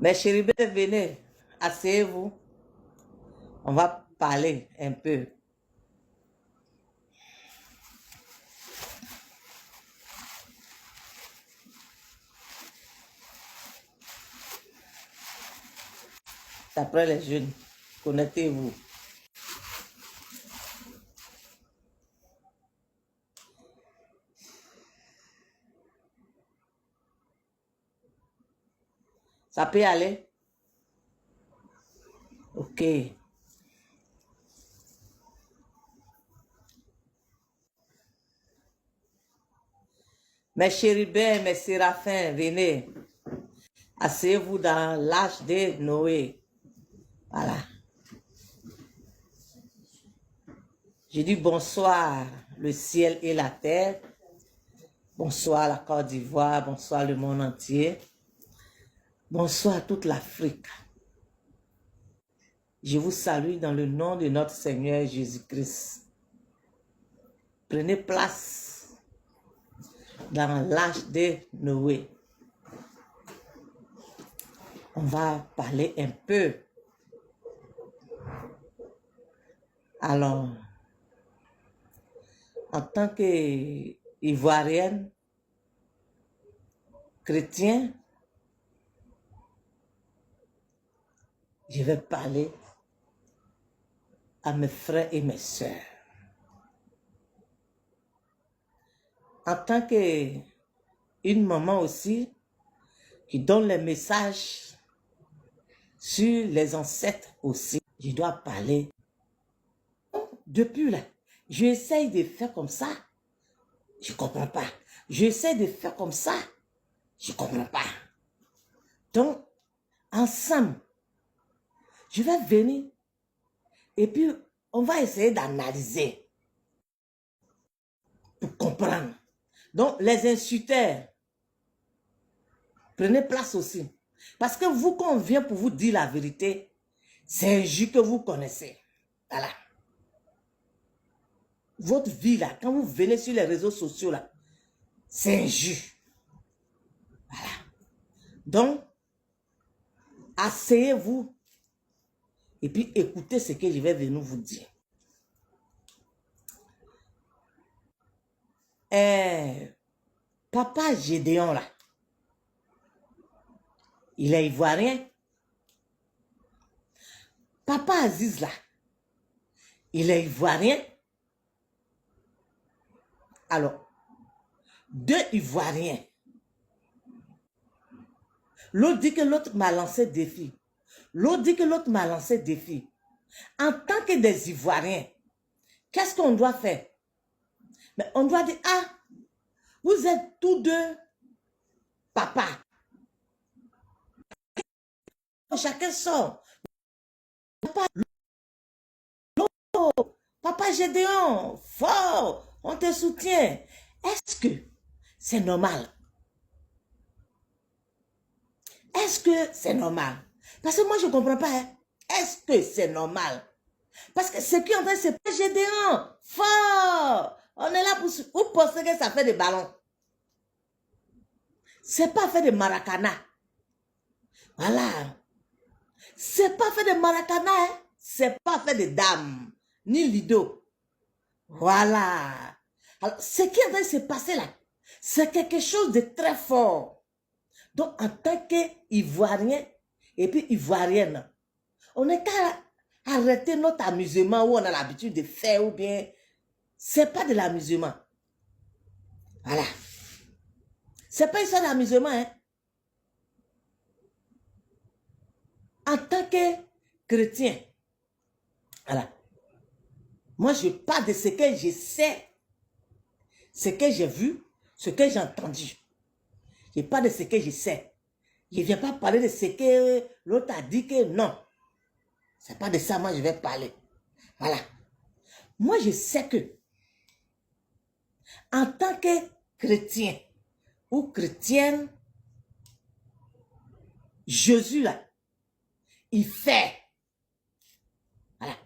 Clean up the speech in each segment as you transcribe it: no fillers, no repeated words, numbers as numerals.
Mes chérubins, venez, asseyez-vous. On va parler un peu. Après les jeunes, connectez-vous. Ça peut aller? Ok. Mes chérubins, mes séraphins, venez. Asseyez-vous dans l'arche de Noé. Voilà. Je dis bonsoir, le ciel et la terre. Bonsoir la Côte d'Ivoire, bonsoir le monde entier. Bonsoir toute l'Afrique. Je vous salue dans le nom de notre Seigneur Jésus-Christ. Prenez place dans l'arche de Noé. On va parler un peu. Alors, en tant qu'Ivoirienne, chrétien, je vais parler à mes frères et mes sœurs. En tant qu'une maman aussi, qui donne les messages sur les ancêtres aussi, je dois parler. Depuis là, j'essaye de faire comme ça, je ne comprends pas. J'essaie de faire comme ça, je ne comprends pas. Donc, ensemble, je vais venir et puis on va essayer d'analyser pour comprendre. Donc, les insulteurs, prenez place aussi. Parce que vous, quand on vient pour vous dire la vérité, c'est un jus que vous connaissez. Voilà. Votre vie là, quand vous venez sur les réseaux sociaux là, c'est un jus. Voilà. Donc, asseyez-vous et puis écoutez ce que je vais venir vous dire. Papa Gédéon là, il est ivoirien. Papa Aziz là, il est ivoirien. Alors, deux Ivoiriens. L'autre dit que l'autre m'a lancé défi. L'autre dit que l'autre m'a lancé défi. En tant que des Ivoiriens, qu'est-ce qu'on doit faire? Mais on doit dire, ah, vous êtes tous deux papa. Chacun sort. Papa, papa Gédéon, fort, on te soutient. Est-ce que c'est normal? Est-ce que c'est normal? Parce que moi, je ne comprends pas. Hein? Est-ce que c'est normal? Parce que ce qui est en train, c'est pas Gédéon. Fort. On est là pour... Vous pensez que ça fait des ballons? C'est pas fait de maracana. Voilà. C'est pas fait de maracana. Hein? C'est pas fait de dames. Ni lido. Voilà. Alors, ce qui est en train de se passer là, c'est quelque chose de très fort. Donc, en tant qu'Ivoirien et puis Ivoirienne, on n'est qu'à arrêter notre amusement où on a l'habitude de faire ou bien... C'est pas de l'amusement. Voilà. C'est pas une histoire d'amusement. Hein. En tant que chrétien, voilà. Moi, je parle de ce que je sais, ce que j'ai vu, ce que j'ai entendu. Je parle de ce que je sais. Je ne viens pas parler de ce que l'autre a dit que non. C'est pas de ça, moi, je vais parler. Voilà. Moi, je sais que, en tant que chrétien ou chrétienne, Jésus, là, il fait. Voilà.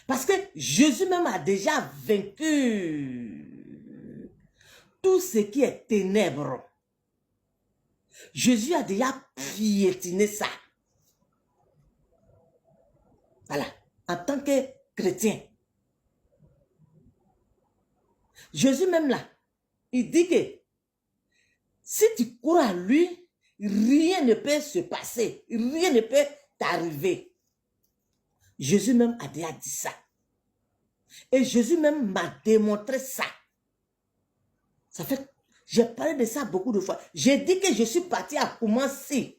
Parce que Jésus même a déjà vaincu tout ce qui est ténèbres. Jésus a déjà piétiné ça. Voilà. En tant que chrétien. Jésus même là, il dit que si tu crois à lui, rien ne peut se passer. Rien ne peut t'arriver. Jésus même a déjà dit ça. Et Jésus même m'a démontré ça. Ça fait, j'ai parlé de ça beaucoup de fois. J'ai dit que je suis partie à Koumassi.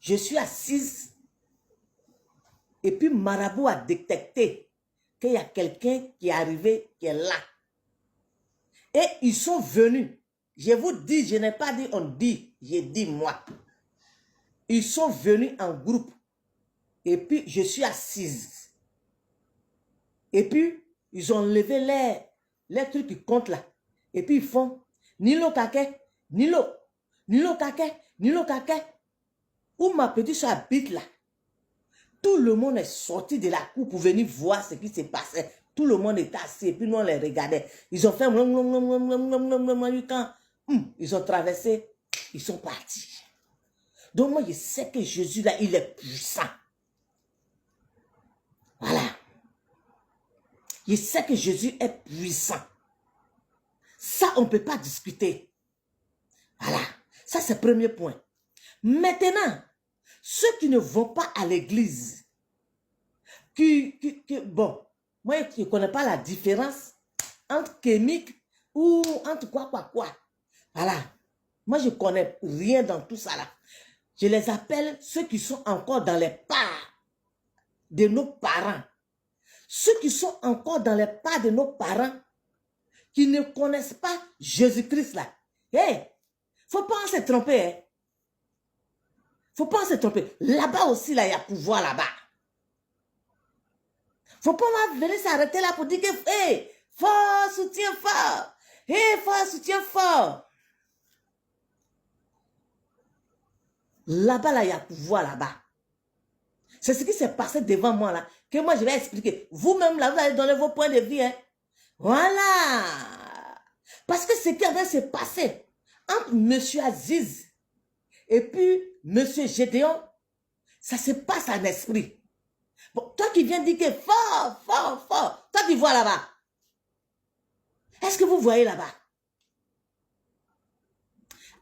Je suis assise. Et puis Marabout a détecté qu'il y a quelqu'un qui est arrivé, qui est là. Et ils sont venus. Je vous dis, je n'ai pas dit on dit, j'ai dit moi. Ils sont venus en groupe. Et puis, je suis assise. Et puis, ils ont levé les trucs qui comptent là. Et puis, ils font Nilo Kake, Nilo Kake, Nilo Kake. Où ma petite soeur habite là. Tout le monde est sorti de la cour pour venir voir ce qui se passait. Tout le monde était assis et puis nous on les regardait. Ils ont fait ils ont traversé, ils sont partis. Donc moi je sais que Jésus là, il est puissant. Voilà. Je sais que Jésus est puissant. Ça, on ne peut pas discuter. Voilà. Ça, c'est le premier point. Maintenant, ceux qui ne vont pas à l'église, bon, moi, je ne connais pas la différence entre chimique ou entre quoi. Voilà. Moi, je ne connais rien dans tout ça là. Je les appelle ceux qui sont encore dans les pas de nos parents. Ceux qui sont encore dans les pas de nos parents, qui ne connaissent pas Jésus-Christ là. Hey, faut pas se tromper. Hein? Faut pas se tromper. Là-bas aussi, là, il y a pouvoir là-bas. Faut pas venir s'arrêter là pour dire que, hey, fort, soutien fort. Hey, fort, soutien fort. Là-bas, là, il y a pouvoir là-bas. C'est ce qui s'est passé devant moi là, que moi je vais expliquer. Vous-même là, vous allez donner vos points de vue. Hein? Voilà. Parce que ce qui avait se passé entre M. Aziz et puis M. Gédéon, ça se passe en esprit. Bon, toi qui viens dire que fort, toi qui vois là-bas. Est-ce que vous voyez là-bas?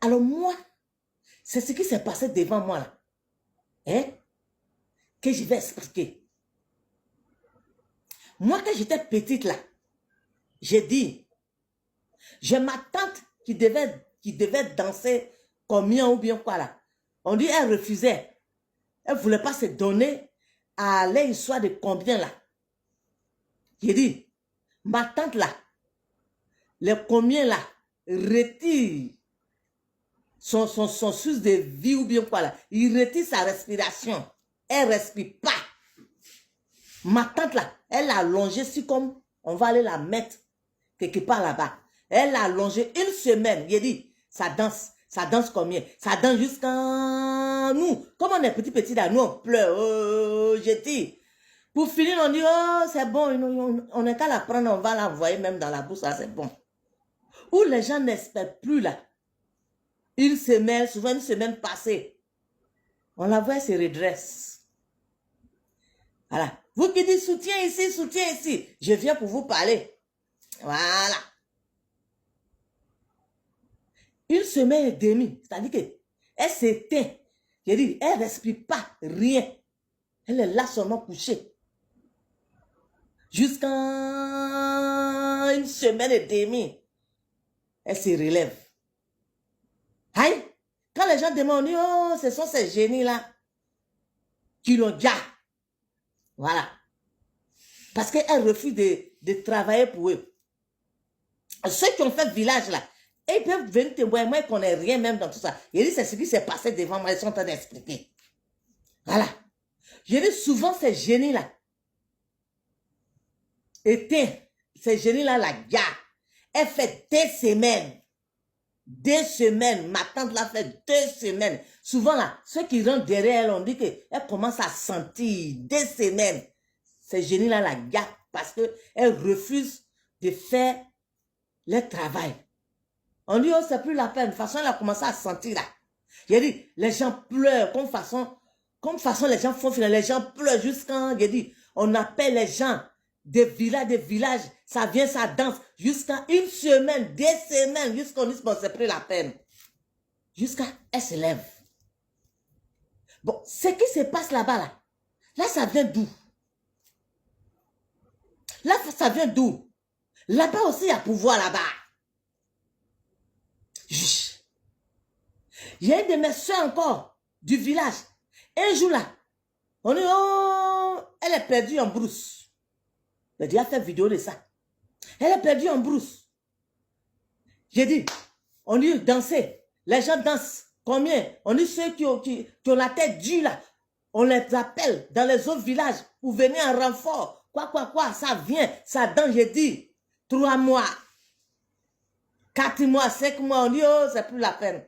Alors moi, c'est ce qui s'est passé devant moi là. Hein? Que je vais expliquer. Moi, quand j'étais petite là, j'ai dit, j'ai ma tante qui devait danser combien ou bien quoi là. On dit, elle refusait. Elle ne voulait pas se donner à l'histoire de combien là. J'ai dit, ma tante là, les combien là, retire son source de vie ou bien quoi là. Il retire sa respiration. Elle ne respire pas. Ma tante là, elle l'a allongée si comme on va aller la mettre quelque part là-bas. Elle l'a allongée une semaine. J'ai dit, ça danse combien? Ça danse jusqu'à nous. Comme on est petit là, nous on pleure. Oh, j'ai dit. Pour finir, on dit, oh, c'est bon, on n'est qu'à la prendre, on va l'envoyer même dans la bouche, ça c'est bon. Où les gens n'espèrent plus là. Une semaine, souvent une semaine passée. On la voit, elle se redresse. Voilà. Vous qui dites soutien ici, je viens pour vous parler. Voilà. Une semaine et demie, c'est-à-dire qu'elle s'éteint. J'ai dit, elle ne respire pas, rien. Elle est là seulement couchée. Jusqu'à une semaine et demie, elle se relève. Aïe, quand les gens demandent, oh, ce sont ces génies-là qui l'ont déjà. Voilà. Parce qu'elle refuse de travailler pour eux. Ceux qui ont fait village là, ils peuvent venir témoigner. Moi, je ne connais rien même dans tout ça. Il dit, c'est ce qui s'est passé devant moi. Ils sont en train d'expliquer. Voilà. Je dis souvent, ces génies-là étaient, ces génies-là, la gare. Elle fait des semaines. 2 semaines. Ma tante l'a fait 2 semaines. Souvent, là, ceux qui rentrent derrière elle, on dit qu'elle commence à sentir 2 semaines. Ces génies-là la gâtent parce qu'elle refuse de faire le travail. On dit, oh, c'est plus la peine. De toute façon, elle a commencé à sentir là. J'ai dit, les gens pleurent, comme façon les gens font finir. Les gens pleurent jusqu'à, j'ai dit, on appelle les gens des villages, ça vient, ça danse, jusqu'à une semaine, 2 semaines, jusqu'à on dit, bon, c'est plus la peine. Jusqu'à, elle se lève. Bon, ce qui se passe là-bas, là, ça vient d'où? Là, ça vient d'où? Là-bas aussi, il y a pouvoir là-bas. Il y a une de mes soeurs encore, du village. Un jour là, on dit, oh, elle est perdue en brousse. J'ai déjà fait vidéo de ça. Elle est perdue en brousse. J'ai dit, on dit danser. Les gens dansent. Combien? On dit ceux qui ont la tête dure là. On les appelle dans les autres villages pour venir en renfort. Quoi, ça vient, ça danse. J'ai dit, 3 mois, 4 mois, 5 mois, on dit, oh, c'est plus la peine.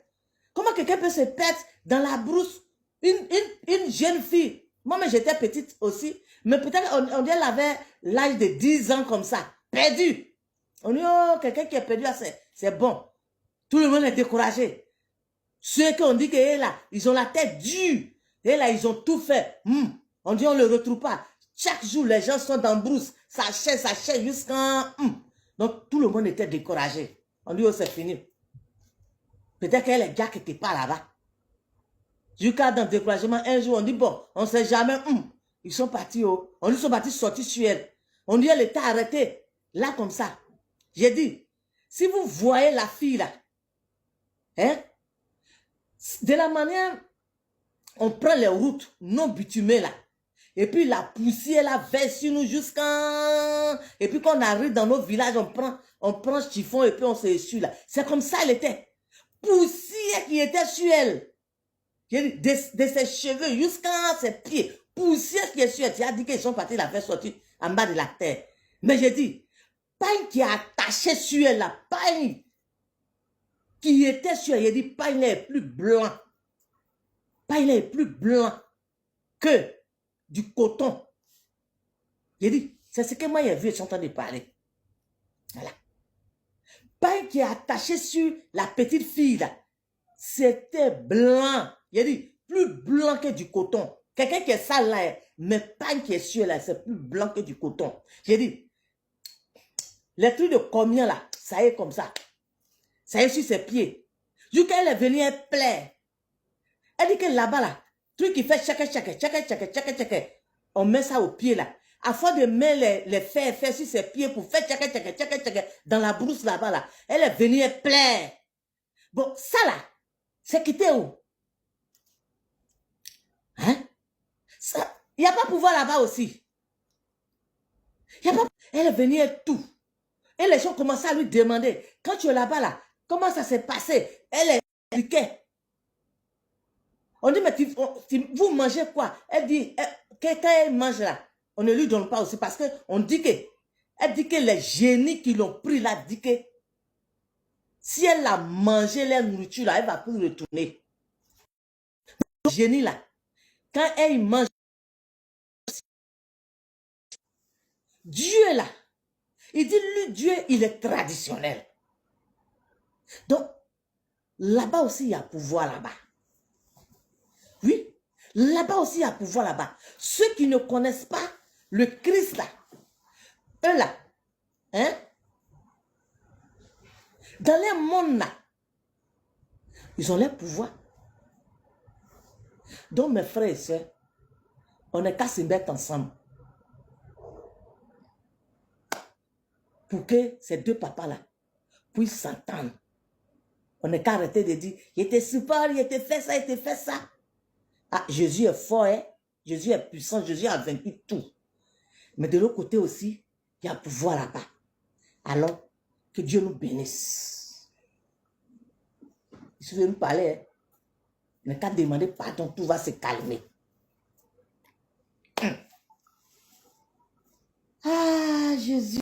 Comment quelqu'un peut se perdre dans la brousse? Une jeune fille. Moi, j'étais petite aussi. Mais peut-être, on dit, elle avait l'âge de 10 ans comme ça. Perdue. On dit, oh, quelqu'un qui est perdu, c'est bon. Tout le monde est découragé. Ceux qui ont dit que là, ils ont la tête dure. Et là, ils ont tout fait. On dit, on ne le retrouve pas. Chaque jour, les gens sont dans brousse. Ça cherche jusqu'à... Donc, tout le monde était découragé. On dit, oh, c'est fini. Peut-être qu'elle est déjà quelque part là-bas. Jusqu'à dans le découragement, un jour, on dit, bon, on ne sait jamais. Ils sont partis, oh. On dit, ils sont partis sortir sur elle. On dit, elle était arrêtée. Là, comme ça. J'ai dit, si vous voyez la fille là, hein, de la manière, on prend les routes non bitumées là, et puis la poussière là verse sur nous jusqu'à... Et puis quand on arrive dans nos villages, on prend chiffon et puis on se essuie là. C'est comme ça elle était. Poussière qui était sur elle. De ses cheveux jusqu'à ses pieds. Poussière qui est sur elle. Tu as dit qu'ils sont partis la faire sortir en bas de la terre. Mais j'ai dit, pain qui est attaché sur elle là, pain qui était sur elle. J'ai dit, pain est plus blanc. Pain est plus blanc que du coton. J'ai dit, c'est ce que moi j'ai vu et j'ai entendu parler. Voilà. Pain qui est attaché sur la petite fille là, c'était blanc. J'ai dit, plus blanc que du coton. Quelqu'un qui est sale là, mais pain qui est sur là, c'est plus blanc que du coton. J'ai dit, les trucs de combien là, ça est comme ça. Ça est sur ses pieds. Jusqu'à elle est venue, elle plaît. Elle dit que là-bas là, truc qui fait tchak. On met ça au pied là. À force de mettre les fers sur ses pieds pour faire tchak dans la brousse là-bas là. Elle est venue, elle plaît. Bon, ça là, c'est quitté où? Hein? Il n'y a pas pouvoir là-bas aussi. Y a pas... Elle est venue, elle tout. Et les gens commençaient à lui demander, quand tu es là-bas là, comment ça s'est passé? Elle expliquait. On dit, mais vous mangez quoi? Elle dit, quand elle mange là, on ne lui donne pas aussi parce qu'on dit que, elle dit que les génies qui l'ont pris là, dit que si elle a mangé leur nourriture là, elle va plus retourner. Le génie là, quand elle mange, Dieu là, il dit, lui, Dieu, il est traditionnel. Donc, là-bas aussi, il y a pouvoir là-bas. Oui, là-bas aussi, il y a pouvoir là-bas. Ceux qui ne connaissent pas le Christ là, eux là, hein, dans les mondes là, ils ont leur pouvoir. Donc, mes frères et sœurs, on n'est qu'à se mettre ensemble pour que ces deux papas-là puissent s'entendre. On n'est qu'à arrêter de dire, il était super, il était fait ça, il était fait ça. Ah, Jésus est fort, hein? Jésus est puissant, Jésus a vaincu tout. Mais de l'autre côté aussi, il y a pouvoir là-bas. Alors, que Dieu nous bénisse. Si vous voulez nous parler, hein? On n'est qu'à demander pardon, tout va se calmer. Ah, Jésus.